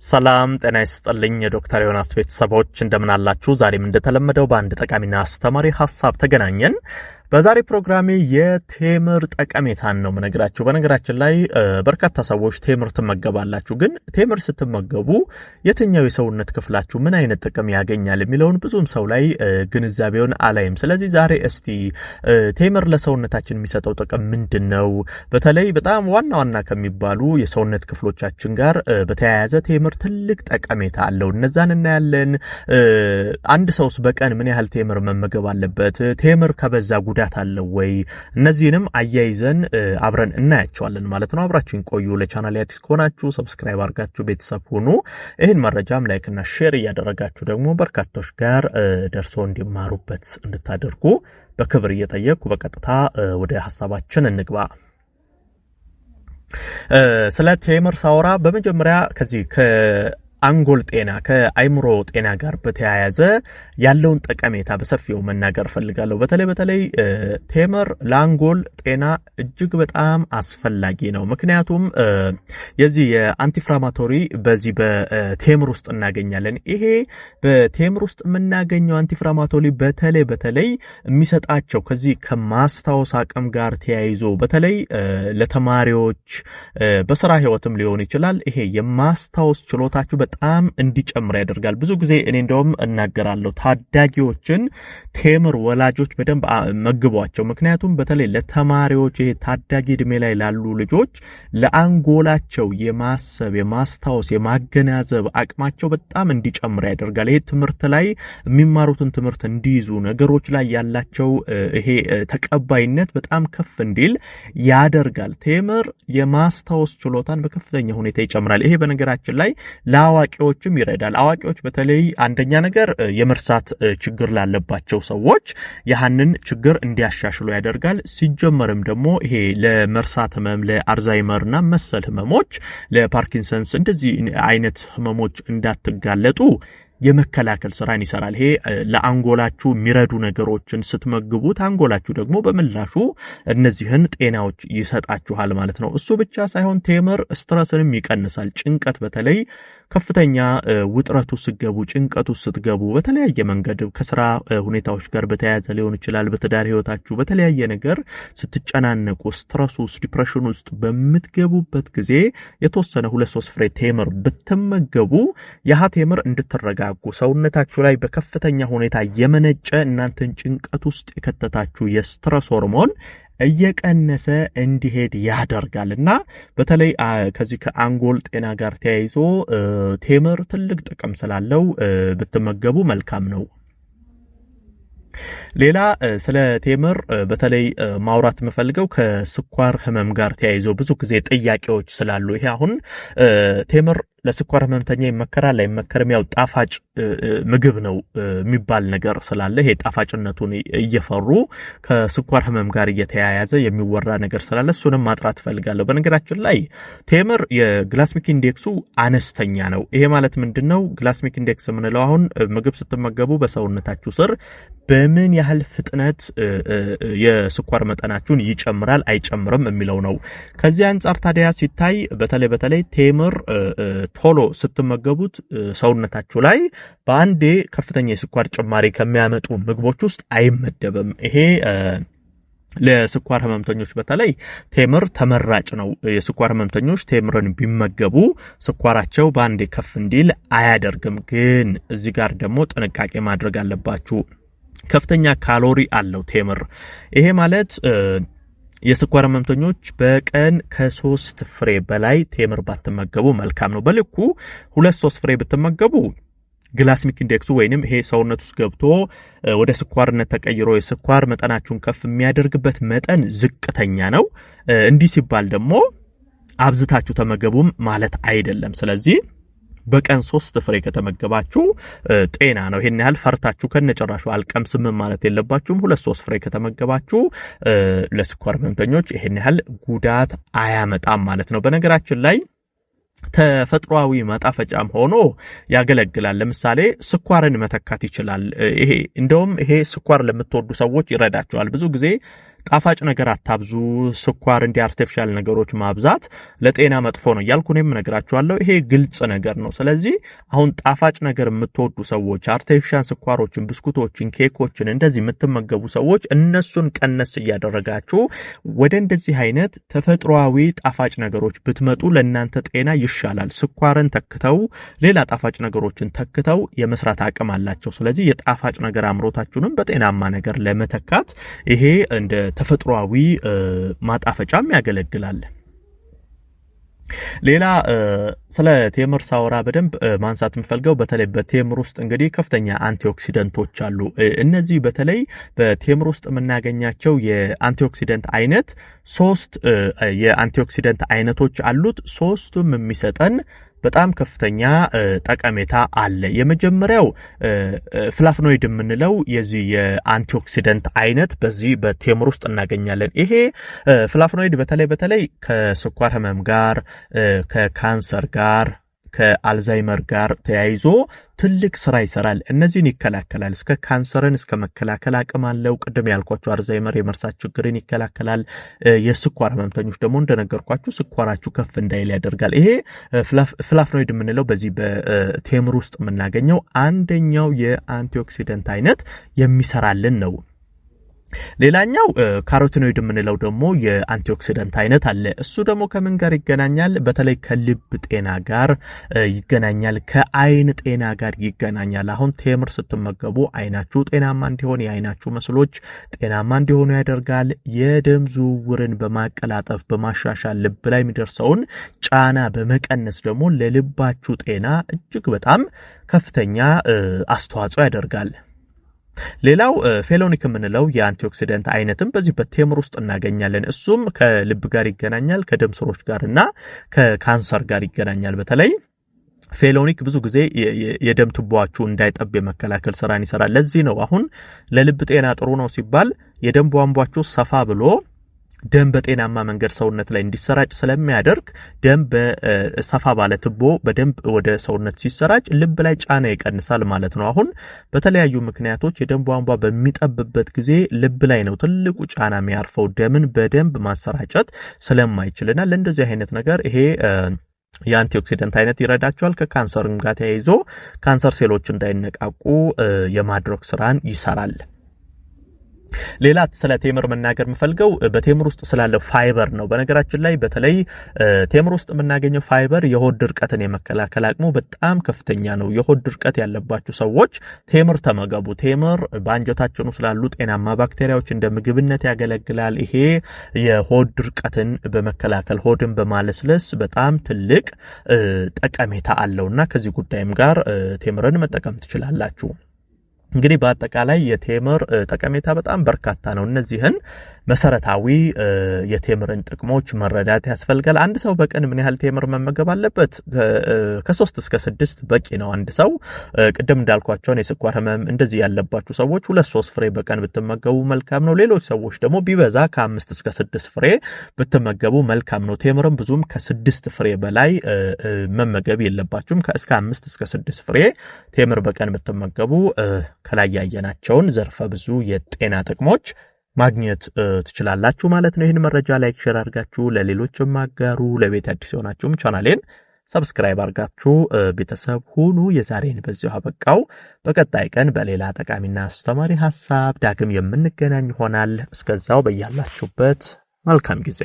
ሰላም ጤና ይስጥልኝ የዶክተር ዮናስ ቤተሰቦች እንደምን አላችሁ? ዛሬም እንደተለመደው በአንድ ጠቃሚና አስተማሪ ሐሳብ ተገናኘን። በዛሬ ፕሮግራሜ የቴምር ጠቀሜታን ነው የምነግራችሁ። በነገራችን ላይ በርካታ ሰዎች ቴምር ትመገባላችሁ፣ ግን ቴምር ስትመገቡ የትኛው የሰውነት ክፍላችሁ ምን አይነት ጥቅም ያገኛል የሚለውን ብዙም ሰው ላይ ግንዛቤውን አላይም። ስለዚህ ዛሬ እስቲ ቴምር ለሰውነታችን የሚሰጠው ጥቅም ምንድነው? በተለይ በጣም ዋና ዋና ከሚባሉ የሰውነት ክፍሎቻችን ጋር በተያያዘ ቴምር ትልቅ ጠቀሜታ አለው። እነዛን እናያለን። አንድ ሰውስ በቀን ምን ያህል ቴምር መመገብ አለበት? ቴምር ከበዛ ጉዳት አለው ወይ? እነዚህንም አያይዘን አብረን እናያቸዋለን ማለት ነው። አብራችሁን ቆዩ። ለቻናሌ አዲስ ከሆናችሁ ሰብስክራይብ አድርጋችሁ ቤተሰብ ሁኑ። ይህን መረጃም ላይክ እና ሼር እያደረጋችሁ ደግሞ በርካቶች ጋር ደርሶ እንዲማሩበት እንድታደርጉ በክብር እየጠየቅኩ በቀጥታ ወደ ሐሳባችን እንግባ። ስለ ቴምር ሳወራ በመጀመሪያ ከዚህ አንጎል ጤና ከአይምሮ ጤና ጋር በተያያዘ ያለውን ጠቀሜታ በሰፊው መናገር ፈልጋለሁ። በተለይ ቴምር ለአንጎል ጤና እጅግ በጣም አስፈላጊ ነው። ምክንያቱም የዚህ የአንቲፍላማቶሪ በዚህ በቴምር ውስጥ እናገኛለን። ይሄ በቴምር ውስጥ የምናገኘው አንቲፍላማቶሪ በተለይ የሚሰጣቸው ከዚህ ከማስታወስ አቅም ጋር ተያይዞ በተለይ ለተማሪዎች በስራ ህይወትም ሊሆን ይችላል ይሄ የማስታወስ ችሎታችሁ በጣም እንዲጨምር ያደርጋል። ብዙ ጊዜ እኔ እንደውም እናገራለሁ ታዳጊዎችን ቴምር ወላጆች በደንብ መግቧቸው። ምክንያቱም በተለይ ለተማሪዎች ይሄ ታዳጊ እድሜ ላይ ላሉ ልጆች ለአንጎላቸው የማሰብ የማስታወስ የማገናዘብ አቅማቸው በጣም እንዲጨምር ያደርጋል። ይሄ ትምህርት ላይ የሚማሩትን ትምህርት እንዲይዙ ነገሮች ላይ ያላቸው ይሄ ተቀባይነት በጣም ከፍ እንዲል ያደርጋል። ቴምር የማስታወስ ችሎታን በከፍተኛ ሁኔታ ይጨምራል። ይሄ በነገራችን ላይ ለአዋቂዎችም ይረዳል። አዋቂዎች በተለይ አንደኛ ነገር የመርሳት ችግር ላለባቸው ሰዎች ያንን ችግር እንዲያሻሽሉ ያደርጋል። ሲጀመርም ደግሞ ይሄ ለመርሳት ህመም፣ ለአልዛይመርና መሰል ህመሞች፣ ለፓርኪንሰንስ እንደዚህ አይነት ህመሞች እንዳትጋለጡ የመከላከል ስራን ይሰራል። ይሄ ለአንጎላችሁ የሚረዱ ነገሮችን ስትመግቡት አንጎላችሁ ደግሞ በምላሹ እነዚህን ጤናዎች ይሰጣችኋል ማለት ነው። እሱ ብቻ ሳይሆን ቴምር ስትረስንም ይቀንሳል። ጭንቀት በተለይ ከፍተኛ ውጥረቱ ስትገቡ ጭንቀቱ ስትገቡ በተለያየ መንገድ ከስራ ሁኔታዎች ጋር በተያያዘ ሊሆን ይችላል፣ በትዳር ህይወታችሁ በተለያየ ነገር ስትጨናነቁ ስትረስ ውስጥ ዲፕሬሽን ውስጥ በምትገቡበት ጊዜ የተወሰነ 2-3 ፍሬ ቴምር ብትመገቡ ያህ ቴምር እንድትረጋጉ ሰውነታችሁ ላይ በከፍተኛ ሁኔታ የመነጨ እናንተን ጭንቀት ውስጥ የከተታችሁ የስትረስ ሆርሞን እየቀነሰ እንዲሄድ ያደርጋልና በተለይ ከዚህ ከአንጎል ጤና ጋር ተያይዞ ቴምር ትልቅ ጥቅም ስላለው ብትመገቡ መልካም ነው። ሌላ ስለ ቴምር በተለይ ማውራት የምፈልገው ከስኳር ህመም ጋር ተያይዞ ብዙ ጊዜ ጥያቄዎች ስላሉ ይሄ አሁን ቴምር ለስኳር ህመምተኛ ይመከራል አይመከርም? ያው ጣፋጭ ምግብ ነው የሚባል ነገር ስላለ ይሄ ጣፋጭነቱን እየፈሩ ከስኳር ህመም ጋር እየተያያዘ የሚወራ ነገር ስላለ እሱንም ማጥራት ፈልጋለሁ። በነገራችን ላይ ቴምር የግላይሴሚክ ኢንዴክሱ አነስተኛ ነው። ይሄ ማለት ምንድነው? ግላይሴሚክ ኢንዴክስ የምንለው አሁን ምግብ ስትመገቡ በሰውነታችሁ ስር በምን ያህል ፍጥነት የስኳር መጠናችሁን ይጨምራል አይጨምርም የሚለው ነው። ከዚህ አንፃር ታዲያ ሲታይ በተለይ ቴምር ቶሎ ስትመገቡት ሰውነታችሁ ላይ በአንዴ ከፍተኛ የስኳር ጭማሪ ከሚያመጡ ምግቦች ውስጥ አይመደብም። ይሄ ለስኳር ህመምተኞች በተለይ ቴምር ተመራጭ ነው። የስኳር ህመምተኞች ቴምርን ቢመገቡ ስኳራቸው በአንዴ ከፍ እንዲል አያደርግም። ግን እዚህ ጋር ደግሞ ጥንቃቄ ማድረግ አለባችሁ። ከፍተኛ ካሎሪ አለው ቴምር። ይሄ ማለት የስኳር ህመምተኞች በቀን ከ3 ፍሬ በላይ ቴምር ባትመገቡ መልካም ነው። በልኩ 2-3 ፍሬ ብትመገቡ ግላይሴሚክ ኢንዴክሱ ወይንም ይሄ ሰውነት ውስጥ ገብቶ ወደ ስኳርነት ተቀይሮ የስኳር መጠናችሁን ከፍ የሚያደርግበት መጠን ዝቅተኛ ነው። እንዲህ ሲባል ደግሞ አብዝታችሁ ተመገቡም ማለት አይደለም። ስለዚህ በቀን 3 ፍሬ ከተመገባችሁ ጤና ነው። ይሄን ያህል ፈርታችሁ ከነጨራሹ አልቀምስም ማለት የለባችሁም። 2-3 ፍሬ ከተመገባችሁ ለስኳር ህመምተኞች ይሄን ያህል ጉዳት አያመጣም ማለት ነው። በነገራችን ላይ ተፈጥሯዊ ማጣፈጫም ሆኖ ያገለግላል። ለምሳሌ ስኳርን መተካት ይችላል። ይሄ እንደውም ይሄ ስኳር ለምትወዱ ሰዎች ይረዳቸዋል። ብዙ ጊዜ ጣፋጭ ነገር አታብዙ፣ ስኳር እንዲ አርቲፊሻል ነገሮች ማብዛት ለጤና መጥፎ ነው እያልኩ እኔም እነግራችኋለሁ። ይሄ ግልጽ ነገር ነው። ስለዚህ አሁን ጣፋጭ ነገር የምትወዱ ሰዎች አርቲፊሻል ስኳሮችን፣ ብስኩቶችን፣ ኬኮችን እንደዚህ የምትመገቡ ሰዎች እነሱን ቀነስ እያደረጋችሁ ወደ እንደዚህ አይነት ተፈጥሯዊ ጣፋጭ ነገሮች ብትመጡ ለእናንተ ጤና ይሻላል። ስኳርን ተክተው ሌላ ጣፋጭ ነገሮችን ተክተው የመስራት አቅም አላቸው። ስለዚህ የጣፋጭ ነገር አምሮታችሁንም በጤናማ ነገር ለመተካት ይሄ እንደ ተፈጥሯዊ ማጣፈጫም ያገለግላል። ሌላ ስለ ቴምር ሳወራ በደንብ ማንሳት የምፈልገው በተለይ በቴምር ውስጥ እንግዲህ ከፍተኛ አንቲኦክሲደንቶች አሉ። እነዚህ በተለይ በቴምር ውስጥ የምናገኛቸው የአንቲኦክሲደንት አይነት 3 የአንቲኦክሲደንት አይነቶች አሉት። 3ቱም የሚሰጠን በጣም ከፍተኛ ጠቀሜታ አለ። የመጀመሪያው ፍላፍኖይድ የምንለው የዚህ የአንቲኦክሲደንት አይነት በዚህ በቴምር ውስጥ እናገኛለን። ይሄ ፍላፍኖይድ በተለይ ከስኳር ህመም ጋር፣ ከካንሰር ጋር፣ ከአልዛይመር ጋር ተያይዞ ትልቅ ስራ ይሰራል። እነዚህን ይከላከላል። እስከ ካንሰርን እስከ መከላከል አቅም አለው። ቅድም ያልኳችሁ አልዛይመር የመርሳት ችግርን ይከላከላል። የስኳር ህመምተኞች ደግሞ እንደነገርኳችሁ ስኳራችሁ ከፍ እንዳይል ያደርጋል። ይሄ ፍላፍኖይድ የምንለው በዚህ በቴምር ውስጥ የምናገኘው አንደኛው የአንቲኦክሲደንት አይነት የሚሰራልን ነው። ሌላኛው ካሮቲኖይድ የምንለው ደግሞ የአንቲኦክሲደንት አይነት አለ። እሱ ደግሞ ከምን ጋር ይገናኛል? በተለይ ከልብ ጤና ጋር ይገናኛል፣ ከአይን ጤና ጋር ይገናኛል። አሁን ቴምር ስትመገቡ አይናችሁ ጤናማ እንዲሆን፣ የአይናችሁ መስሎች ጤናማ እንዲሆኑ ያደርጋል። የደም ዝውውርን በማቀላጠፍ በማሻሻል ልብ ላይ የሚደርሰውን ጫና በመቀነስ ደግሞ ለልባችሁ ጤና እጅግ በጣም ከፍተኛ አስተዋጽኦ ያደርጋል። ሌላው ፌሎኒክ የምንለው የአንቲኦክሲደንት አይነትም በዚህ በቴምር ውስጥ እናገኛለን። እሱም ከልብ ጋር ይገናኛል፣ ከደም ስሮች ጋርና ከካንሰር ጋር ይገናኛል። በተለይ ፌሎኒክ ብዙ ጊዜ የደም ቱቦአችሁ እንዳይጠብ የመከላከል ስራን ይሰራል። ለዚህ ነው አሁን ለልብ ጤና ጥሩ ነው ሲባል የደም ቧንቧችሁ ሰፋ ብሎ ደም በጤናማ መንገድ ሰውነት ላይ እንዲሰራጭ ስለሚያደርግ ደም በሰፋ ባለ ቱቦ በደንብ ወደ ሰውነት ሲሰራጭ ልብ ላይ ጫና ይቀንሳል ማለት ነው። አሁን በተለያዩ ምክንያቶች የደም ቧንቧ በሚጠብበት ጊዜ ልብ ላይ ነው ትልቁ ጫና የሚያርፈው ደምን በደንብ ማሰራጨት ስለማይችልና ለእንደዚህ አይነት ነገር ይሄ የአንቲኦክሲደንት አይነት ይረዳቸዋል። ከካንሰርም ጋር ተያይዞ ካንሰር ሴሎች እንዳይነቃቁ የማድረግ ስራን ይሰራል። ሌላ ስለ ቴምር መናገር የምፈልገው በቴምር ውስጥ ስላለው ፋይበር ነው። በነገራችን ላይ በተለይ ቴምር ውስጥ የምናገኘው ፋይበር የሆድ ድርቀትን የመከላከል አቅሙ በጣም ከፍተኛ ነው። የሆድ ድርቀት ያለባችሁ ሰዎች ቴምር ተመገቡ። ቴምር በአንጀታችን ውስጥ ስላሉ ጤናማ ባክቴሪያዎች እንደ ምግብነት ያገለግላል። ይሄ የሆድ ድርቀትን በመከላከል ሆድን በማለስለስ በጣም ትልቅ ጠቀሜታ አለውና ከዚህ ጉዳይም ጋር ቴምርን መጠቀም ትችላላችሁ። እንግዲህ በአጠቃላይ የቴምር ጠቀሜታ በጣም በርካታ ነው። እነዚህን መሰረታዊ የቴምርን ጥቅሞች መረዳት ያስፈልጋል። አንድ ሰው በቀን ምን ያህል ቴምር መመገብ አለበት? ከ3 እስከ 6 በቂ ነው። አንድ ሰው ቅድም እንዳልኳቸው የስኳር ህመም እንደዚህ ያለባችሁ ሰዎች 2-3 ፍሬ በቀን ብትመገቡ መልካም ነው። ሌሎች ሰዎች ደግሞ ቢበዛ ከ5 እስከ 6 ፍሬ ብትመገቡ መልካም ነው። ቴምርም ብዙም ከ6 ፍሬ በላይ መመገብ የለባችሁም። እስከ 5 እስከ 6 ፍሬ ቴምር በቀን ብትመገቡ ከላይ ያየናቸውን ዘርፈ ብዙ የጤና ጥቅሞች ማግኘት ትችላላችሁ ማለት ነው። ይህን መረጃ ላይክ ሼር አድርጋችሁ ለሌሎችም አጋሩ። ለቤት አዲስ ሆናችሁም ቻናሌን ሰብስክራይብ አድርጋችሁ ቤተሰብ ሁኑ። የዛሬን በዚሁ አበቃው። በቀጣይ ቀን በሌላ ጠቃሚና አስተማሪ ሐሳብ ዳግም የምንገናኝ ይሆናል። እስከዛው በያላችሁበት መልካም ጊዜ